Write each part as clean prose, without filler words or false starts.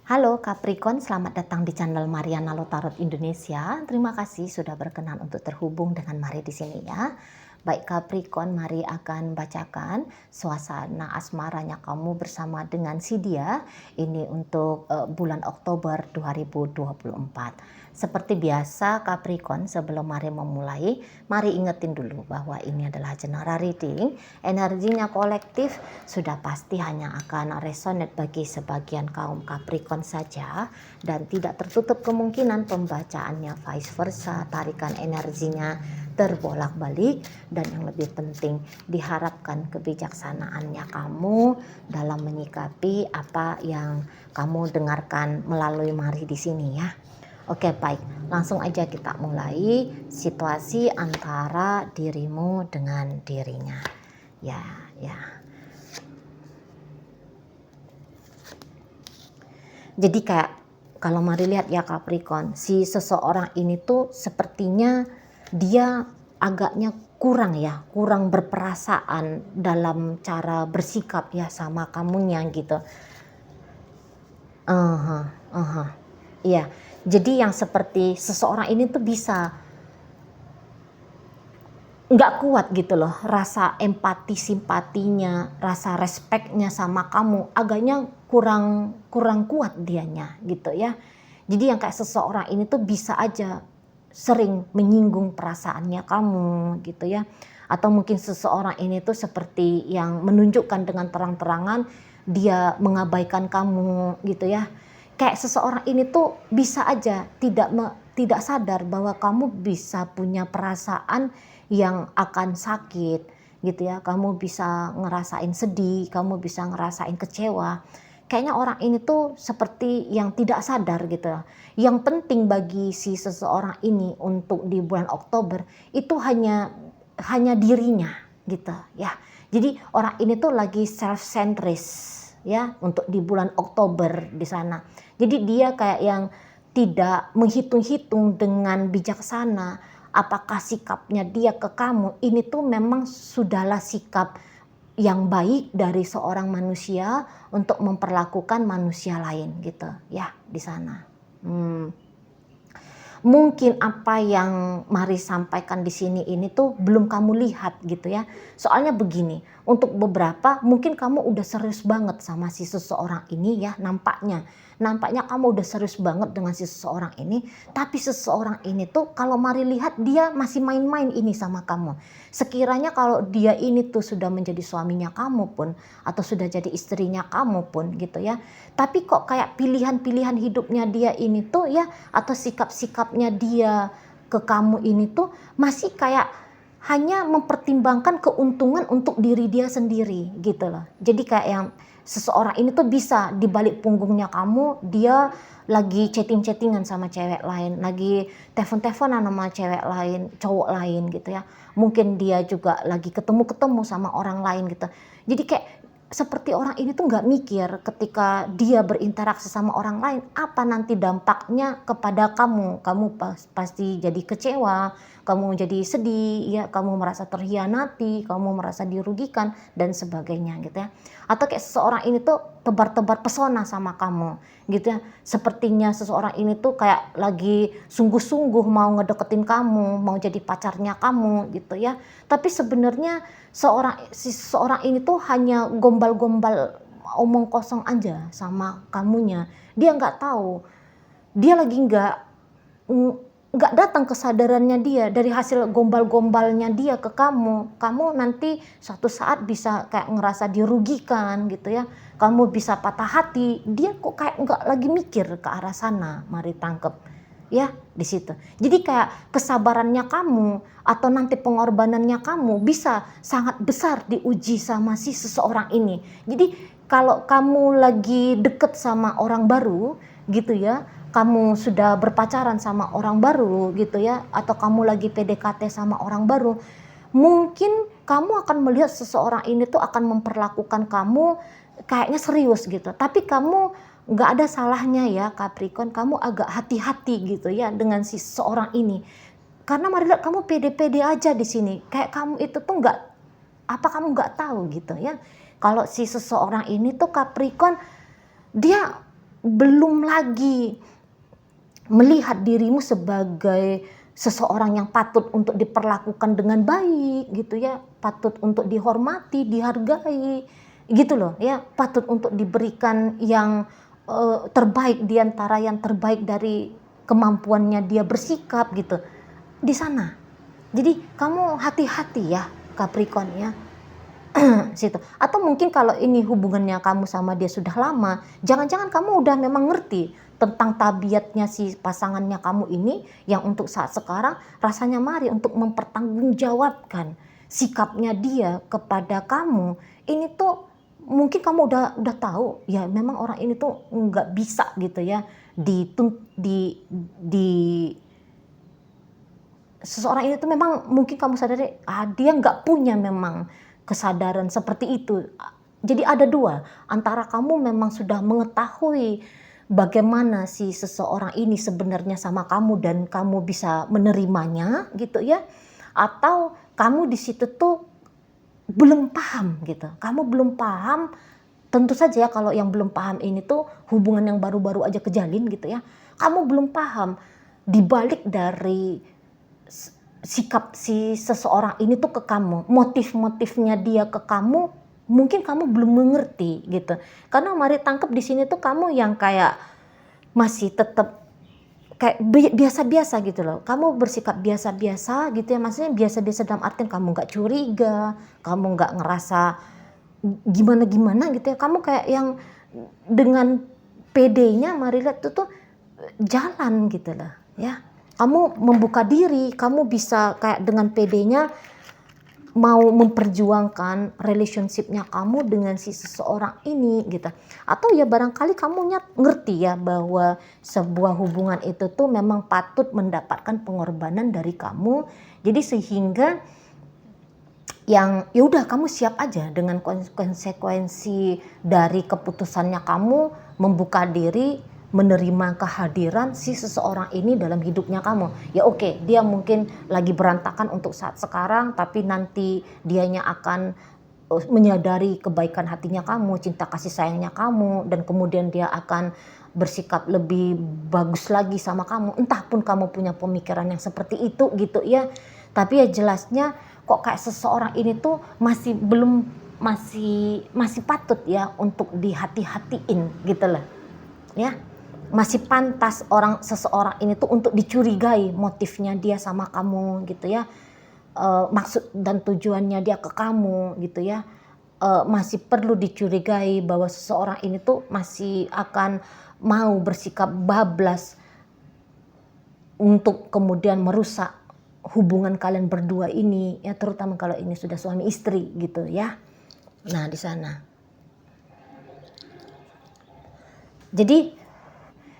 Halo Capricorn, selamat datang di channel Mariana Lotarot Indonesia. Terima kasih sudah berkenan untuk terhubung dengan Mari di sini ya. Baik Capricorn, Mari akan bacakan suasana asmaranya kamu bersama dengan si dia. Ini untuk bulan Oktober 2024. Seperti biasa Capricorn, sebelum Mari memulai, Mari ingetin dulu bahwa ini adalah general reading. Energinya kolektif, sudah pasti hanya akan resonate bagi sebagian kaum Capricorn saja, dan tidak tertutup kemungkinan pembacaannya vice versa, tarikan energinya terbolak-balik, dan yang lebih penting diharapkan kebijaksanaannya kamu dalam menyikapi apa yang kamu dengarkan melalui Mari di sini ya. Oke, baik, langsung aja kita mulai situasi antara dirimu dengan dirinya. Ya. Jadi kayak kalau Mari lihat ya Capricorn, si seseorang ini tuh sepertinya dia agaknya kurang berperasaan dalam cara bersikap ya sama kamunya gitu. Iya. Jadi yang seperti seseorang ini tuh bisa nggak kuat gitu loh, rasa empati simpatinya, rasa respeknya sama kamu agaknya kurang kuat dianya gitu ya. Jadi yang kayak seseorang ini tuh bisa aja sering menyinggung perasaannya kamu gitu ya. Atau mungkin seseorang ini tuh seperti yang menunjukkan dengan terang-terangan dia mengabaikan kamu gitu ya. Kayak seseorang ini tuh bisa aja tidak sadar bahwa kamu bisa punya perasaan yang akan sakit gitu ya. Kamu bisa ngerasain sedih, kamu bisa ngerasain kecewa. Kayaknya orang ini tuh seperti yang tidak sadar gitu. Yang penting bagi si seseorang ini untuk di bulan Oktober itu hanya dirinya gitu ya. Jadi orang ini tuh lagi self-centris ya untuk di bulan Oktober di sana. Jadi dia kayak yang tidak menghitung-hitung dengan bijaksana apakah sikapnya dia ke kamu ini tuh memang sudahlah sikap yang baik dari seorang manusia untuk memperlakukan manusia lain gitu ya di sana. Mungkin apa yang Mari sampaikan di sini ini tuh belum kamu lihat gitu ya. Soalnya begini, untuk beberapa mungkin kamu udah serius banget sama si seseorang ini ya, nampaknya kamu udah serius banget dengan si seseorang ini, tapi seseorang ini tuh kalau Mari lihat dia masih main-main ini sama kamu. Sekiranya kalau dia ini tuh sudah menjadi suaminya kamu pun atau sudah jadi istrinya kamu pun gitu ya. Tapi kok kayak pilihan-pilihan hidupnya dia ini tuh ya, atau sikap-sikapnya dia ke kamu ini tuh masih kayak hanya mempertimbangkan keuntungan untuk diri dia sendiri gitu loh. Jadi kayak yang seseorang ini tuh bisa di balik punggungnya kamu dia lagi chatting-chattingan sama cewek lain, lagi telepon-teleponan sama cewek lain, cowok lain gitu ya. Mungkin dia juga lagi ketemu-ketemu sama orang lain gitu. Jadi kayak seperti orang ini tuh nggak mikir ketika dia berinteraksi sama orang lain apa nanti dampaknya kepada kamu. Kamu pasti jadi kecewa, kamu jadi sedih, ya, kamu merasa terhianati, kamu merasa dirugikan dan sebagainya gitu ya. Atau kayak seseorang ini tuh tebar-tebar pesona sama kamu gitu ya. Sepertinya seseorang ini tuh kayak lagi sungguh-sungguh mau ngedeketin kamu, mau jadi pacarnya kamu gitu ya. Tapi sebenarnya seseorang ini tuh hanya gombal-gombal omong kosong aja sama kamunya. Dia nggak tahu, dia lagi nggak datang kesadarannya dia dari hasil gombal-gombalnya dia ke kamu. Kamu nanti suatu saat bisa kayak ngerasa dirugikan gitu ya. Kamu bisa patah hati. Dia kok kayak nggak lagi mikir ke arah sana. Mari tangkep ya di situ. Jadi kayak kesabarannya kamu atau nanti pengorbanannya kamu bisa sangat besar diuji sama si seseorang ini. Jadi kalau kamu lagi deket sama orang baru gitu ya, kamu sudah berpacaran sama orang baru gitu ya, atau kamu lagi PDKT sama orang baru, mungkin kamu akan melihat seseorang ini tuh akan memperlakukan kamu kayaknya serius gitu. Tapi kamu nggak ada salahnya ya Capricorn, kamu agak hati-hati gitu ya dengan si seseorang ini. Karena Mari lihat kamu pede-pede aja di sini. Kayak kamu itu tuh kamu nggak tahu gitu ya. Kalau si seseorang ini tuh Capricorn, dia belum lagi melihat dirimu sebagai seseorang yang patut untuk diperlakukan dengan baik gitu ya, patut untuk dihormati, dihargai gitu loh ya, patut untuk diberikan yang terbaik di antara yang terbaik dari kemampuannya dia bersikap gitu di sana. Jadi kamu hati-hati ya Capricorn ya. Situ. Atau mungkin kalau ini hubungannya kamu sama dia sudah lama, jangan-jangan kamu udah memang ngerti tentang tabiatnya si pasangannya kamu ini yang untuk saat sekarang rasanya mari untuk mempertanggungjawabkan sikapnya dia kepada kamu. Ini tuh mungkin kamu udah tahu ya, memang orang ini tuh nggak bisa gitu ya di seseorang ini tuh memang mungkin kamu sadari dia nggak punya memang kesadaran seperti itu. Jadi ada dua, antara kamu memang sudah mengetahui bagaimana si seseorang ini sebenarnya sama kamu dan kamu bisa menerimanya gitu ya, atau kamu di situ tuh belum paham gitu. Kamu belum paham, tentu saja ya kalau yang belum paham ini tuh hubungan yang baru-baru aja kejalin gitu ya. Kamu belum paham dibalik dari sikap si seseorang ini tuh ke kamu, motif-motifnya dia ke kamu, mungkin kamu belum mengerti gitu. Karena mari tangkap di sini tuh kamu yang kayak masih tetap kayak biasa-biasa gitu loh. Kamu bersikap biasa-biasa gitu ya, maksudnya biasa-biasa dalam artian kamu nggak curiga, kamu nggak ngerasa gimana-gimana gitu ya. Kamu kayak yang dengan PD-nya mari lihat tuh jalan gitu loh ya. Kamu membuka diri, kamu bisa kayak dengan PD-nya mau memperjuangkan relationship-nya kamu dengan si seseorang ini gitu. Atau ya barangkali kamu ngerti ya bahwa sebuah hubungan itu tuh memang patut mendapatkan pengorbanan dari kamu. Jadi sehingga yang ya udah kamu siap aja dengan konsekuensi dari keputusannya kamu membuka diri menerima kehadiran si seseorang ini dalam hidupnya kamu. Ya oke, dia mungkin lagi berantakan untuk saat sekarang, tapi nanti dianya akan menyadari kebaikan hatinya kamu, cinta kasih sayangnya kamu, dan kemudian dia akan bersikap lebih bagus lagi sama kamu. Entah pun kamu punya pemikiran yang seperti itu gitu ya. Tapi ya jelasnya kok kayak seseorang ini tuh masih patut ya untuk dihati-hatiin gitu loh. Ya. Masih pantas seseorang ini tuh untuk dicurigai motifnya dia sama kamu gitu ya, maksud dan tujuannya dia ke kamu gitu ya, masih perlu dicurigai bahwa seseorang ini tuh masih akan mau bersikap bablas untuk kemudian merusak hubungan kalian berdua ini ya, terutama kalau ini sudah suami istri gitu ya. Nah di sana jadi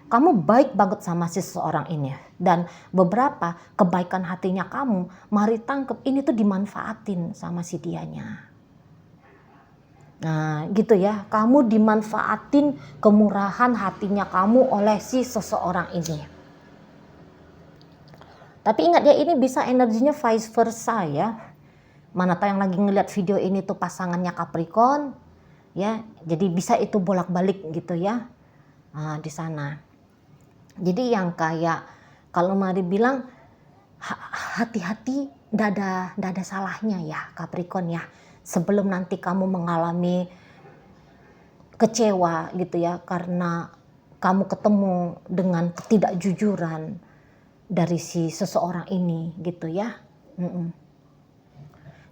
kamu baik banget sama si seseorang ini, dan beberapa kebaikan hatinya kamu, mari tangkep ini tuh dimanfaatin sama si dianya. Nah gitu ya, kamu dimanfaatin kemurahan hatinya kamu oleh si seseorang ini. Tapi ingat ya, ini bisa energinya vice versa ya. Mana tahu yang lagi ngeliat video ini tuh pasangannya Capricorn, ya, jadi bisa itu bolak-balik gitu ya. Nah di sana. Jadi yang kayak kalau mari bilang hati-hati, nggak ada salahnya ya Capricorn ya. Sebelum nanti kamu mengalami kecewa gitu ya karena kamu ketemu dengan ketidakjujuran dari si seseorang ini gitu ya.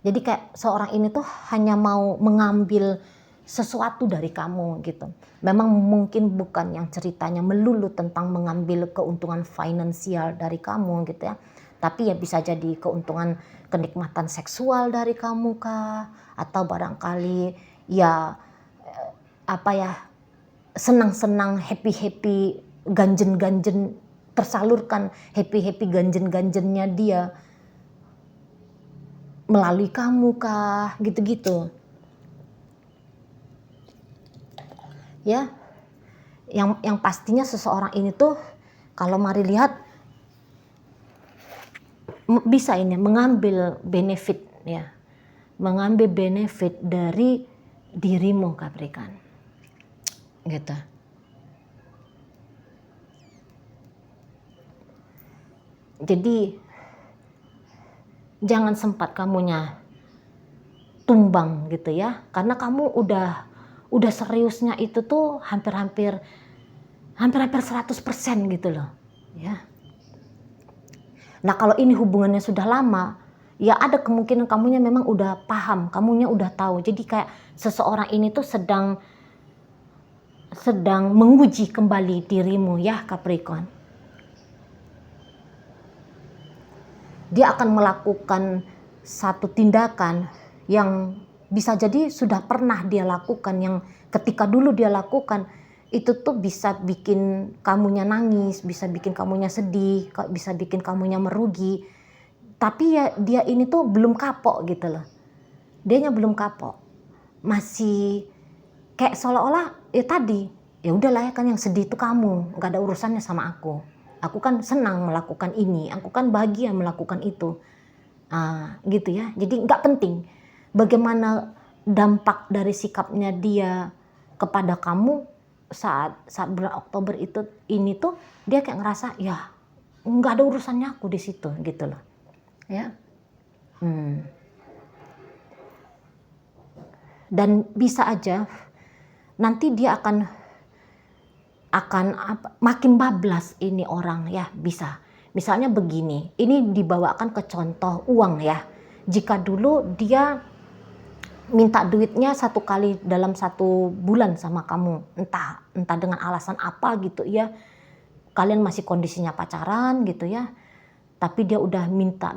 Jadi kayak seorang ini tuh hanya mau mengambil sesuatu dari kamu gitu. Memang mungkin bukan yang ceritanya melulu tentang mengambil keuntungan finansial dari kamu gitu ya. Tapi ya bisa jadi keuntungan kenikmatan seksual dari kamu kah, atau barangkali ya senang-senang, happy-happy, ganjen-ganjen, tersalurkan happy-happy ganjen-ganjennya dia melalui kamu kah, gitu-gitu. Ya, yang pastinya seseorang ini tuh kalau mari lihat bisa ini mengambil benefit ya, mengambil benefit dari dirimu Capricorn, gitu. Jadi jangan sempat kamunya tumbang gitu ya, karena kamu udah seriusnya itu tuh hampir-hampir 100% gitu loh ya. Nah kalau ini hubungannya sudah lama, ya ada kemungkinan kamunya memang udah paham, kamunya udah tahu. Jadi kayak seseorang ini tuh sedang menguji kembali dirimu ya Capricorn. Dia akan melakukan satu tindakan yang bisa jadi sudah pernah dia lakukan, yang ketika dulu dia lakukan itu tuh bisa bikin kamunya nangis, bisa bikin kamunya sedih, bisa bikin kamunya merugi. Tapi ya dia ini tuh belum kapok gitu loh. Dianya belum kapok. Masih kayak seolah-olah ya tadi, ya udahlah ya kan yang sedih itu kamu, nggak ada urusannya sama aku. Aku kan senang melakukan ini, aku kan bahagia melakukan itu. Gitu ya. Jadi nggak penting bagaimana dampak dari sikapnya dia kepada kamu saat bulan Oktober ini tuh dia kayak ngerasa ya nggak ada urusannya aku di situ gitu loh ya. Dan bisa aja nanti dia akan makin bablas ini orang ya, bisa. Misalnya begini, ini dibawakan ke contoh uang ya. Jika dulu dia minta duitnya 1 kali dalam 1 bulan sama kamu, entah dengan alasan apa gitu ya, kalian masih kondisinya pacaran gitu ya, tapi dia udah minta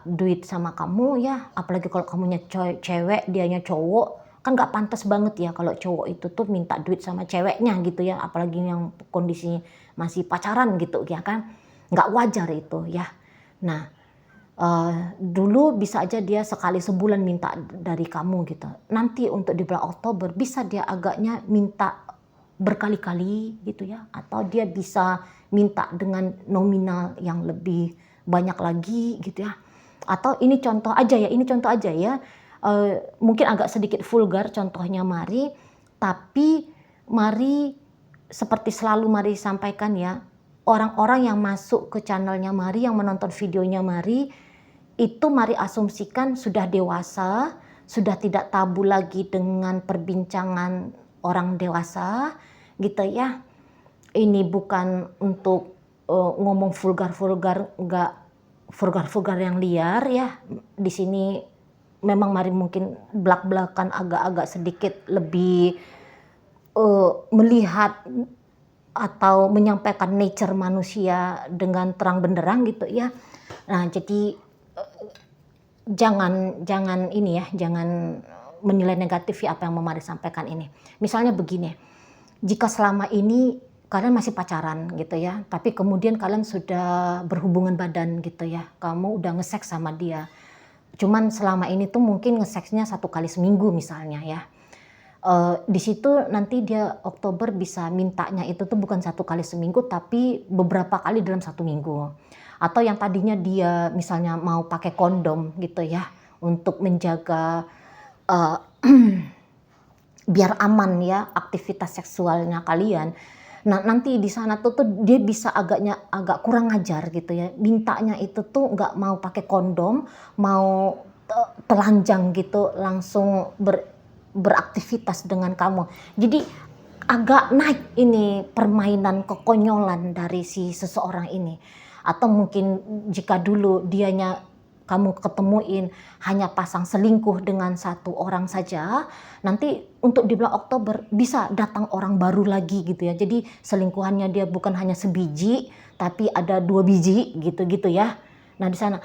duit sama kamu ya, apalagi kalau kamunya cewek dianya cowok, kan nggak pantas banget ya kalau cowok itu tuh minta duit sama ceweknya gitu ya, apalagi yang kondisi masih pacaran gitu ya kan, nggak wajar itu ya. Nah dulu bisa aja dia sekali sebulan minta dari kamu gitu, nanti untuk di bulan Oktober bisa dia agaknya minta berkali-kali gitu ya, atau dia bisa minta dengan nominal yang lebih banyak lagi gitu ya. Atau ini contoh aja ya, mungkin agak sedikit vulgar contohnya Mari, tapi Mari seperti selalu Mari sampaikan ya, orang-orang yang masuk ke channelnya Mari, yang menonton videonya Mari, itu Mari asumsikan sudah dewasa, sudah tidak tabu lagi dengan perbincangan orang dewasa gitu ya. Ini bukan untuk ngomong vulgar-vulgar, enggak vulgar-vulgar yang liar ya. Di sini memang Mari mungkin belak-belakan agak-agak sedikit lebih melihat atau menyampaikan nature manusia dengan terang benderang gitu ya. Nah, jadi jangan ini ya, jangan menilai negatif ya apa yang Mari sampaikan ini. Misalnya begini, jika selama ini kalian masih pacaran gitu ya, tapi kemudian kalian sudah berhubungan badan gitu ya, kamu udah nge-seks sama dia, cuman selama ini tuh mungkin nge-seksnya 1 kali seminggu misalnya ya. Di situ nanti dia Oktober bisa mintanya itu tuh bukan 1 kali seminggu, tapi beberapa kali dalam 1 minggu. Atau yang tadinya dia misalnya mau pakai kondom gitu ya, untuk menjaga biar aman ya aktivitas seksualnya kalian. Nah nanti di sana tuh dia bisa agak kurang ajar gitu ya, mintanya itu tuh nggak mau pakai kondom, mau telanjang gitu langsung beraktivitas dengan kamu. Jadi agak naik ini permainan kekonyolan dari si seseorang ini. Atau mungkin jika dulu dianya kamu ketemuin hanya pasang selingkuh dengan 1 orang saja, nanti untuk di bulan Oktober bisa datang orang baru lagi gitu ya. Jadi selingkuhannya dia bukan hanya sebiji, tapi ada 2 biji gitu ya. Nah di sana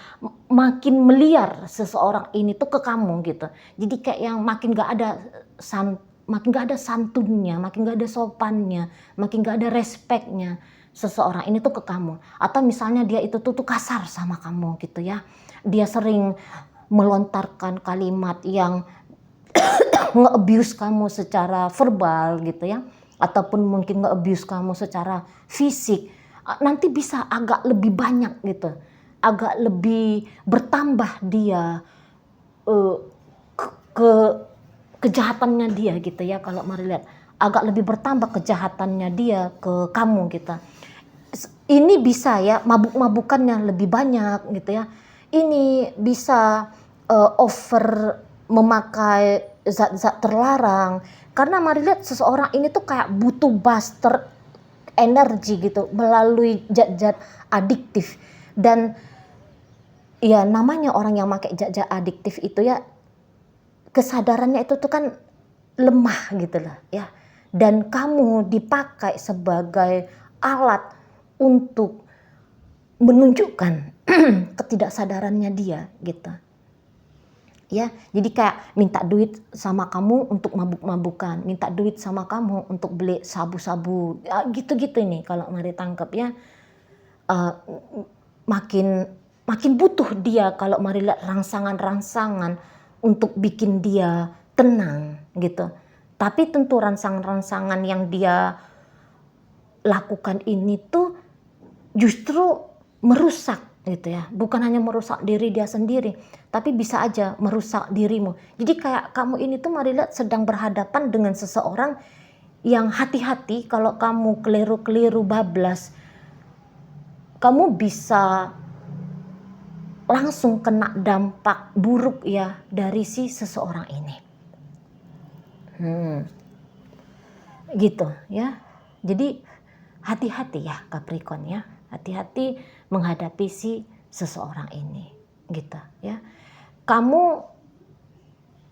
makin meliar seseorang ini tuh ke kamu gitu. Jadi kayak yang makin gak ada santunnya, makin gak ada sopannya, makin gak ada respeknya seseorang ini tuh ke kamu. Atau misalnya dia itu tuh kasar sama kamu gitu ya. Dia sering melontarkan kalimat yang nge-abuse kamu secara verbal gitu ya. Ataupun mungkin nge-abuse kamu secara fisik. Nanti bisa agak lebih banyak gitu. Agak lebih bertambah dia kejahatannya dia gitu ya, kalau Mari lihat agak lebih bertambah kejahatannya dia ke kamu gitu. Ini bisa ya mabuk-mabukannya lebih banyak gitu ya. Ini bisa over memakai zat-zat terlarang. Karena mari lihat seseorang ini tuh kayak butuh buster energi gitu melalui zat-zat adiktif. Dan ya namanya orang yang pakai zat-zat adiktif itu ya kesadarannya itu tuh kan lemah gitu loh ya. Dan kamu dipakai sebagai alat untuk menunjukkan ketidaksadarannya dia gitu. Ya, jadi kayak minta duit sama kamu untuk mabuk-mabukan, minta duit sama kamu untuk beli sabu-sabu, ya, gitu-gitu nih kalau mari tangkap ya. Uh, makin butuh dia kalau mari lihat rangsangan-rangsangan untuk bikin dia tenang gitu. Tapi tentu rangsangan-rangsangan yang dia lakukan ini tuh justru merusak gitu ya. Bukan hanya merusak diri dia sendiri, tapi bisa aja merusak dirimu. Jadi kayak kamu ini tuh mari lihat sedang berhadapan dengan seseorang yang hati-hati kalau kamu keliru-keliru bablas, kamu bisa langsung kena dampak buruk ya dari si seseorang ini. Gitu ya. Jadi hati-hati ya Capricorn ya. Hati-hati menghadapi si seseorang ini gitu ya. Kamu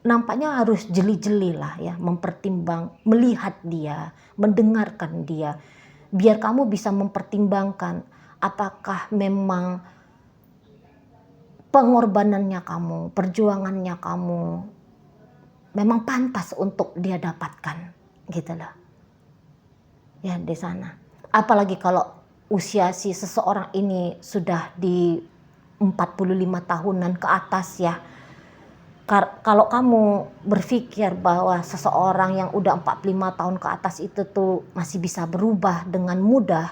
nampaknya harus jeli-jeli lah ya, melihat dia, mendengarkan dia, biar kamu bisa mempertimbangkan apakah memang pengorbanannya kamu, perjuangannya kamu memang pantas untuk dia dapatkan gitu loh ya di sana. Apalagi kalau usia si seseorang ini sudah di 45 tahunan ke atas ya. Kalau kamu berpikir bahwa seseorang yang udah 45 tahun ke atas itu tuh masih bisa berubah dengan mudah,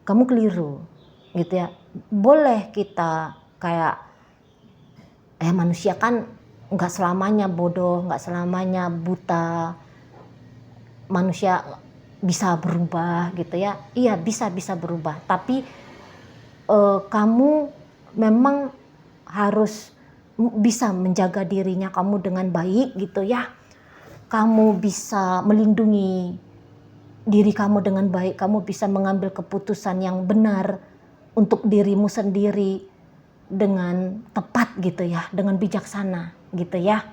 kamu keliru gitu ya. Boleh kita kayak manusia kan nggak selamanya bodoh, nggak selamanya buta, manusia bisa berubah gitu ya. Iya bisa berubah, tapi kamu memang harus bisa menjaga dirinya kamu dengan baik gitu ya. Kamu bisa melindungi diri kamu dengan baik, kamu bisa mengambil keputusan yang benar untuk dirimu sendiri dengan tepat gitu ya, dengan bijaksana gitu ya.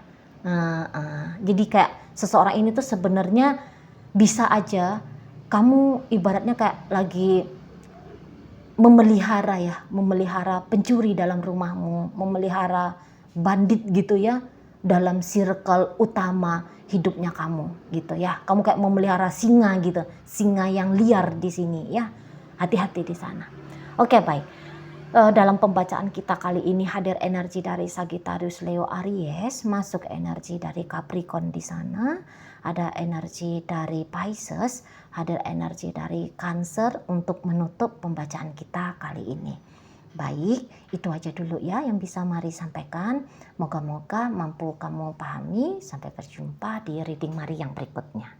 Jadi kayak seseorang ini tuh sebenarnya bisa aja kamu ibaratnya kayak lagi memelihara pencuri dalam rumahmu, memelihara bandit gitu ya dalam circle utama hidupnya kamu gitu ya. Kamu kayak memelihara singa gitu, singa yang liar di sini ya. Hati-hati di sana. Oke, baik. Dalam pembacaan kita kali ini hadir energi dari Sagittarius, Leo, Aries, masuk energi dari Capricorn di sana, ada energi dari Pisces, hadir energi dari Cancer untuk menutup pembacaan kita kali ini. Baik, itu aja dulu ya yang bisa Mari sampaikan. Moga-moga mampu kamu pahami. Sampai berjumpa di reading Mari yang berikutnya.